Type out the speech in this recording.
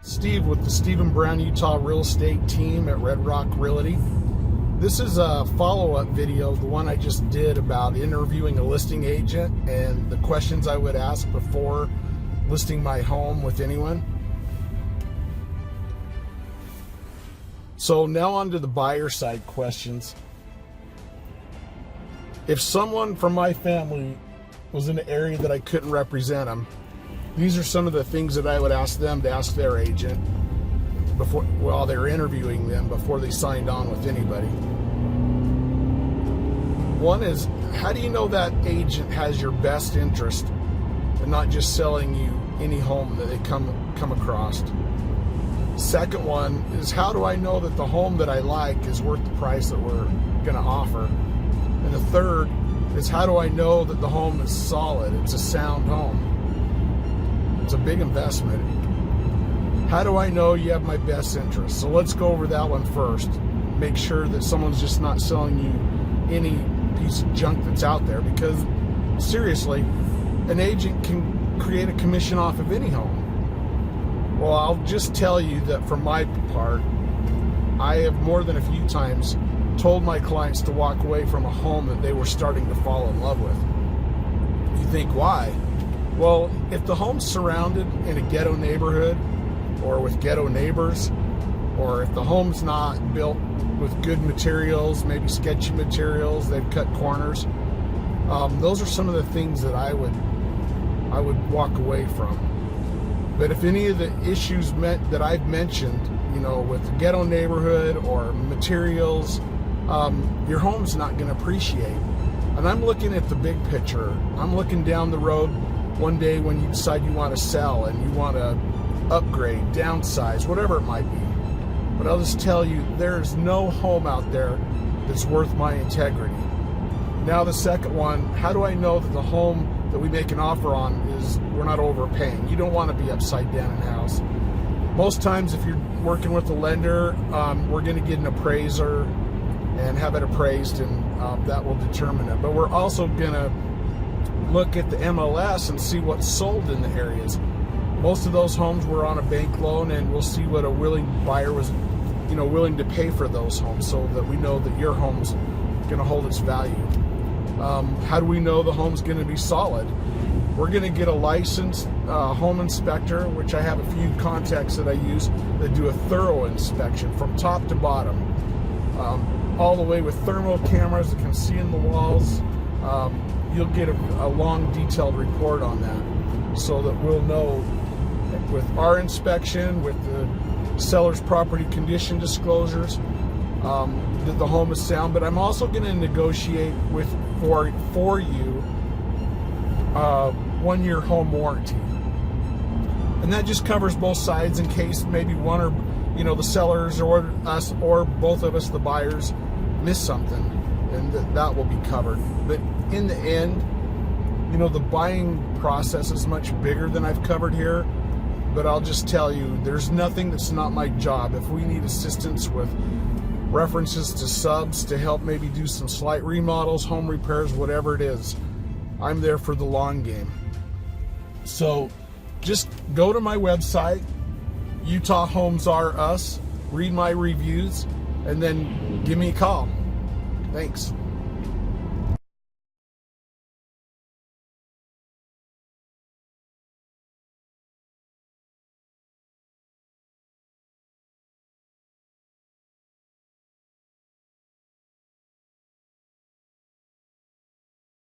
Steve with the Stephen Brown, Utah real estate team at Red Rock Realty. This is a follow-up video, the one I just did about interviewing a listing agent and the questions I would ask before listing my home with anyone. So now on to the buyer side questions. If someone from my family was in an area that I couldn't represent them, these are some of the things that I would ask them to ask their agent before, while they're interviewing them, before they signed on with anybody. One is, how do you know that agent has your best interest and not just selling you any home that they come across? Second one is, how do I know that the home that I like is worth the price that we're going to offer? And the third is, how do I know that the home is solid, it's a sound home? It's a big investment. How do I know you have my best interest? So let's go over that one first. Make sure that someone's just not selling you any piece of junk that's out there, because seriously, an agent can create a commission off of any home. Well, I'll just tell you that for my part, I have more than a few times told my clients to walk away from a home that they were starting to fall in love with. You think, why? Well, if the home's surrounded in a ghetto neighborhood or with ghetto neighbors, or if the home's not built with good materials, maybe sketchy materials, they've cut corners, those are some of the things that I would walk away from. But if any of the issues that I've mentioned, you know, with the ghetto neighborhood or materials, your home's not going to appreciate. And I'm looking at the big picture. I'm looking down the road one day when you decide you want to sell and you want to upgrade, downsize, whatever it might be. But I'll just tell you, there's no home out there that's worth my integrity. Now the second one, how do I know that the home that we make an offer on is, we're not overpaying? You don't want to be upside down in house. Most times if you're working with a lender, we're going to get an appraiser and have it appraised, and that will determine it. But we're also going to look at the MLS and see what's sold in the areas. Most of those homes were on a bank loan, and we'll see what a willing buyer was, you know, willing to pay for those homes, so that we know that your home's going to hold its value. How do we know the home's going to be solid? We're going to get a licensed home inspector, which I have a few contacts that I use that do a thorough inspection from top to bottom, all the way with thermal cameras that can see in the walls. You'll get a long, detailed report on that, so that we'll know with our inspection, with the seller's property condition disclosures, that the home is sound. But I'm also going to negotiate for you 1-year home warranty, and that just covers both sides in case maybe one, or the sellers or us, or both of us, the buyers, miss something, and that will be covered. But in the end, the buying process is much bigger than I've covered here. But I'll just tell you, there's nothing that's not my job. If we need assistance with references to subs to help maybe do some slight remodels, home repairs, whatever it is, I'm there for the long game. So just go to my website, Utah Homes Are Us, read my reviews, and then give me a call. Thanks.